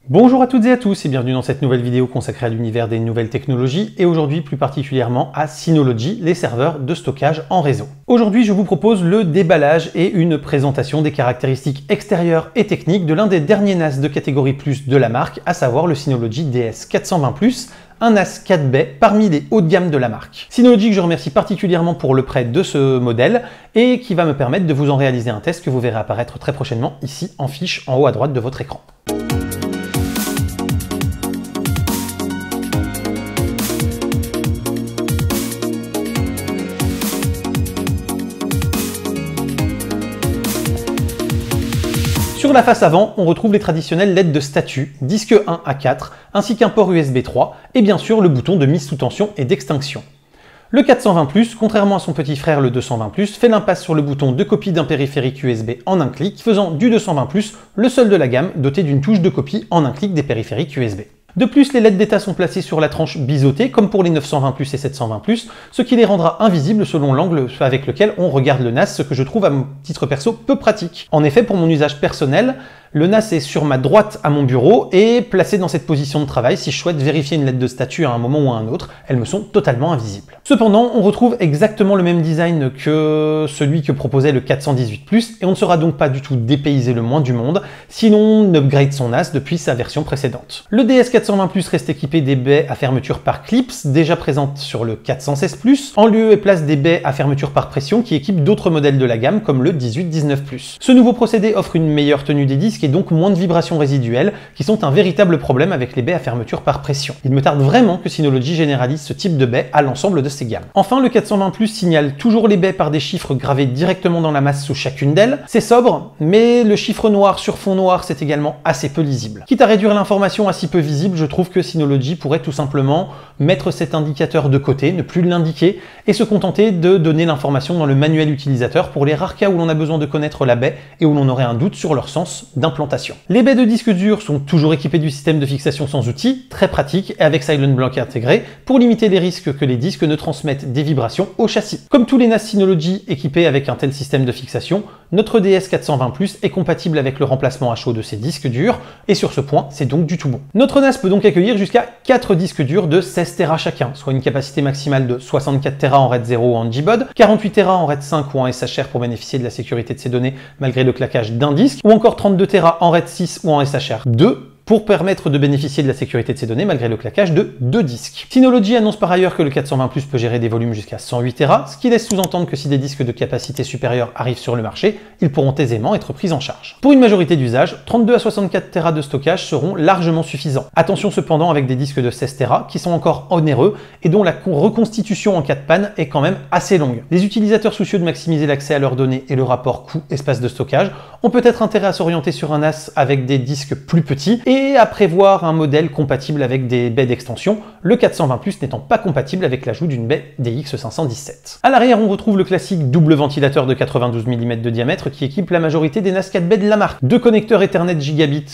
Bonjour à toutes et à tous et bienvenue dans cette nouvelle vidéo consacrée à l'univers des nouvelles technologies et aujourd'hui plus particulièrement à Synology, les serveurs de stockage en réseau. Aujourd'hui je vous propose le déballage et une présentation des caractéristiques extérieures et techniques de l'un des derniers NAS de catégorie plus de la marque, à savoir le Synology DS420+, un NAS 4 bay parmi les hauts de gamme de la marque. Synology que je remercie particulièrement pour le prêt de ce modèle et qui va me permettre de vous en réaliser un test que vous verrez apparaître très prochainement ici en fiche en haut à droite de votre écran. Sur la face avant, on retrouve les traditionnelles LED de statut, disque 1 à 4, ainsi qu'un port USB 3, et bien sûr le bouton de mise sous tension et d'extinction. Le 420+, contrairement à son petit frère le 220+, fait l'impasse sur le bouton de copie d'un périphérique USB en un clic, faisant du 220+, le seul de la gamme doté d'une touche de copie en un clic des périphériques USB. De plus, les LED d'état sont placés sur la tranche biseautée, comme pour les 920+ et 720+, ce qui les rendra invisibles selon l'angle avec lequel on regarde le NAS, ce que je trouve à mon titre perso peu pratique. En effet, pour mon usage personnel, le NAS est sur ma droite à mon bureau et placé dans cette position de travail. Si je souhaite vérifier une LED de statut à un moment ou à un autre, elles me sont totalement invisibles. Cependant, on retrouve exactement le même design que celui que proposait le 418+, et on ne sera donc pas du tout dépaysé le moins du monde, sinon on upgrade son NAS depuis sa version précédente. Le DS420+ reste équipé des baies à fermeture par clips, déjà présentes sur le 416+, en lieu et place des baies à fermeture par pression qui équipent d'autres modèles de la gamme comme le 18-19+. Ce nouveau procédé offre une meilleure tenue des disques et donc moins de vibrations résiduelles qui sont un véritable problème avec les baies à fermeture par pression. Il me tarde vraiment que Synology généralise ce type de baies à l'ensemble de ses gammes. Enfin, le 420+ signale toujours les baies par des chiffres gravés directement dans la masse sous chacune d'elles. C'est sobre, mais le chiffre noir sur fond noir c'est également assez peu lisible. Quitte à réduire l'information à si peu visible, je trouve que Synology pourrait tout simplement mettre cet indicateur de côté, ne plus l'indiquer et se contenter de donner l'information dans le manuel utilisateur pour les rares cas où l'on a besoin de connaître la baie et où l'on aurait un doute sur leur sens d'implantation. Les baies de disque dur sont toujours équipées du système de fixation sans outils, très pratique et avec Silent Block intégré pour limiter les risques que les disques ne transmettent des vibrations au châssis. Comme tous les NAS Synology équipés avec un tel système de fixation, notre DS420+ est compatible avec le remplacement à chaud de ses disques durs et sur ce point, c'est donc du tout bon. Notre NAS peut donc accueillir jusqu'à 4 disques durs de 16 Tera chacun, soit une capacité maximale de 64 Tera en RAID 0 ou en JBOD, 48 Tera en RAID 5 ou en SHR pour bénéficier de la sécurité de ses données malgré le claquage d'un disque, ou encore 32 Tera en RAID 6 ou en SHR 2, pour permettre de bénéficier de la sécurité de ses données malgré le claquage de 2 disques. Synology annonce par ailleurs que le 420+ peut gérer des volumes jusqu'à 108 Tera, ce qui laisse sous-entendre que si des disques de capacité supérieure arrivent sur le marché, ils pourront aisément être pris en charge. Pour une majorité d'usages, 32 à 64 Tera de stockage seront largement suffisants. Attention cependant avec des disques de 16 Tera qui sont encore onéreux et dont la reconstitution en cas de panne est quand même assez longue. Les utilisateurs soucieux de maximiser l'accès à leurs données et le rapport coût-espace de stockage ont peut-être intérêt à s'orienter sur un NAS avec des disques plus petits et à prévoir un modèle compatible avec des baies d'extension, le 420+ n'étant pas compatible avec l'ajout d'une baie DX517. À l'arrière, on retrouve le classique double ventilateur de 92 mm de diamètre qui équipe la majorité des NAS 4 bay de la marque. Deux connecteurs Ethernet gigabit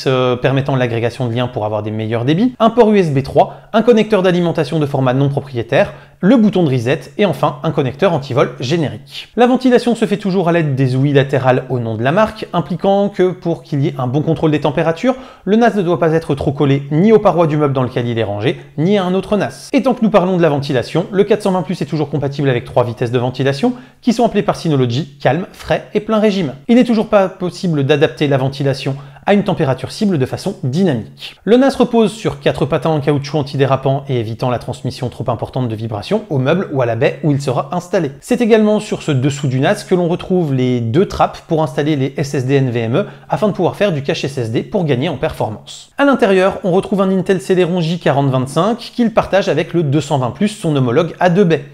permettant l'agrégation de liens pour avoir des meilleurs débits, un port USB 3, un connecteur d'alimentation de format non propriétaire, le bouton de reset et enfin un connecteur anti-vol générique. La ventilation se fait toujours à l'aide des ouïes latérales au nom de la marque, impliquant que pour qu'il y ait un bon contrôle des températures, le NAS ne doit pas être trop collé ni aux parois du meuble dans lequel il est rangé, ni à un autre NAS. Et tant que nous parlons de la ventilation, le 420+ est toujours compatible avec 3 vitesses de ventilation qui sont appelées par Synology calme, frais et plein régime. Il n'est toujours pas possible d'adapter la ventilation à une température cible de façon dynamique. Le NAS repose sur 4 patins en caoutchouc antidérapant et évitant la transmission trop importante de vibrations au meuble ou à la baie où il sera installé. C'est également sur ce dessous du NAS que l'on retrouve les 2 trappes pour installer les SSD NVMe afin de pouvoir faire du cache SSD pour gagner en performance. À l'intérieur, on retrouve un Intel Celeron J4025 qu'il partage avec le 220+, son homologue à 2 baies.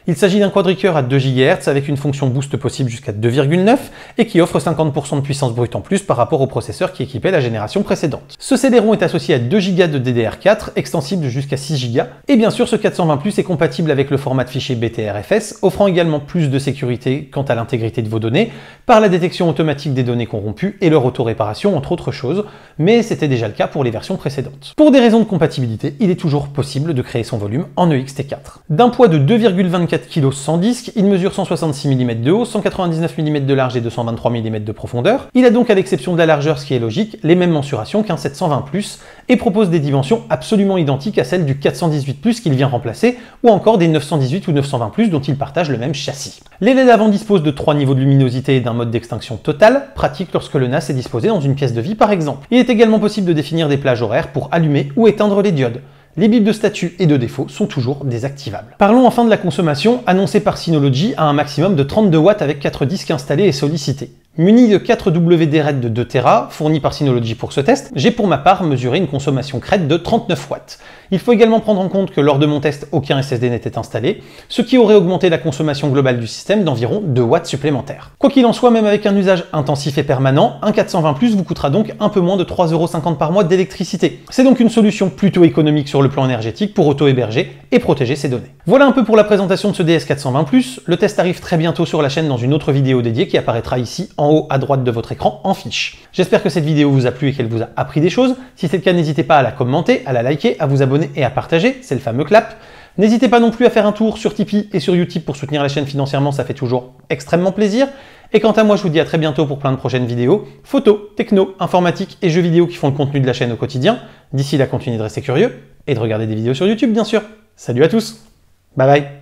Il s'agit d'un quadricœur à 2 GHz avec une fonction boost possible jusqu'à 2,9 et qui offre 50% de puissance brute en plus par rapport au processeur qui équipait la génération précédente. Ce Celeron est associé à 2 Go de DDR4, extensible jusqu'à 6 Go, et bien sûr ce 420+ est compatible avec le format de fichier BTRFS, offrant également plus de sécurité quant à l'intégrité de vos données, par la détection automatique des données corrompues et leur auto-réparation entre autres choses, mais c'était déjà le cas pour les versions précédentes. Pour des raisons de compatibilité, il est toujours possible de créer son volume en EXT4. D'un poids de 2,24 24 kg sans disque, il mesure 166 mm de haut, 199 mm de large et 223 mm de profondeur. Il a donc, à l'exception de la largeur, ce qui est logique, les mêmes mensurations qu'un 720+, et propose des dimensions absolument identiques à celles du 418+, qu'il vient remplacer, ou encore des 918 ou 920+, dont il partage le même châssis. Les LED avant disposent de 3 niveaux de luminosité et d'un mode d'extinction total, pratique lorsque le NAS est disposé dans une pièce de vie par exemple. Il est également possible de définir des plages horaires pour allumer ou éteindre les diodes. Les bips de statut et de défaut sont toujours désactivables. Parlons enfin de la consommation, annoncée par Synology à un maximum de 32 watts avec 4 disques installés et sollicités. Muni de 4 WD-RAID de 2 Tera, fournis par Synology pour ce test, j'ai pour ma part mesuré une consommation crête de 39 watts. Il faut également prendre en compte que lors de mon test, aucun SSD n'était installé, ce qui aurait augmenté la consommation globale du système d'environ 2 watts supplémentaires. Quoi qu'il en soit, même avec un usage intensif et permanent, un 420+ vous coûtera donc un peu moins de 3,50 € par mois d'électricité. C'est donc une solution plutôt économique sur le plan énergétique pour auto-héberger et protéger ses données. Voilà un peu pour la présentation de ce DS420+, le test arrive très bientôt sur la chaîne dans une autre vidéo dédiée qui apparaîtra ici en haut à droite de votre écran en fiche. J'espère que cette vidéo vous a plu et qu'elle vous a appris des choses. Si c'est le cas, n'hésitez pas à la commenter, à la liker, à vous abonner et à partager, c'est le fameux clap. N'hésitez pas non plus à faire un tour sur Tipeee et sur Utip pour soutenir la chaîne financièrement, ça fait toujours extrêmement plaisir. Et quant à moi, je vous dis à très bientôt pour plein de prochaines vidéos, photos, techno, informatique et jeux vidéo qui font le contenu de la chaîne au quotidien. D'ici là, continuez de rester curieux et de regarder des vidéos sur YouTube bien sûr. Salut à tous, bye bye.